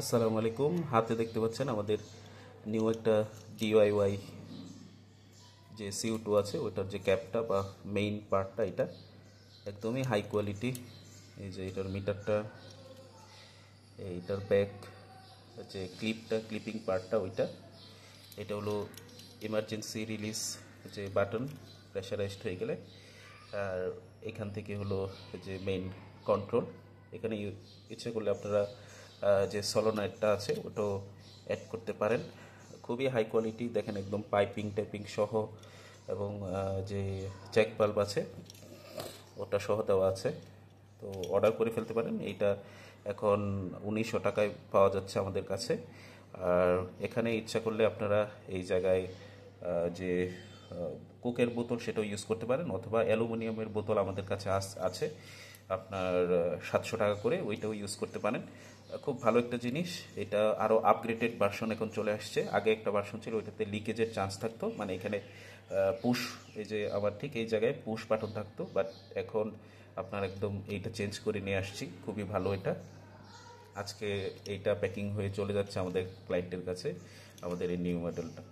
আসসালামু আলাইকুম। হাতে দেখতে পাচ্ছেন আমাদের নিউ একটা ডিআইওয়াই যে CO2 আছে ওটার যে ক্যাপটা বা মেইন পার্টটা, এটা একদমই হাই কোয়ালিটি। এই যে এটার মিটারটা, এইটার ব্যাক যে ক্লিপিং পার্টটা ওইটা, এটা হলো এমার্জেন্সি রিলিজ যে বাটন, প্রেশারাইজড হয়ে গেলে। আর এখান থেকে হলো যে মেইন কন্ট্রোল। এখানে ইচ্ছে করলে আপনারা যে সলোনয়েডটা আছে ওটাও অ্যাড করতে পারেন। খুবই হাই কোয়ালিটি, দেখেন একদম পাইপিং টাইপিং সহ, এবং যে জ্যাক বাল্ব আছে ওটা সহ দেওয়া আছে। তো অর্ডার করে ফেলতে পারেন। এইটা এখন 1900 টাকায় পাওয়া যাচ্ছে আমাদের কাছে। আর এখানে ইচ্ছা করলে আপনারা এই জায়গায় যে কোকের বোতল সেটাও ইউজ করতে পারেন, অথবা অ্যালুমিনিয়ামের বোতল আমাদের কাছে আছে আপনার 700 টাকা করে, ওইটাও ইউজ করতে পারেন। খুব ভালো একটা জিনিস। এটা আরও আপগ্রেডেড ভার্সন এখন চলে আসছে। আগে একটা ভার্সন ছিল ওইটাতে লিকেজের চান্স থাকতো, মানে এখানে পুশ, এই যে আবার ঠিক এই জায়গায় পুশ বাটন থাকতো, বাট এখন আপনার একদম এইটা চেঞ্জ করে নিয়ে আসছি। খুবই ভালো এটা। আজকে এইটা প্যাকিং হয়ে চলে যাচ্ছে আমাদের ক্লায়েন্টের কাছে, আমাদের এই নিউ মডেলটা।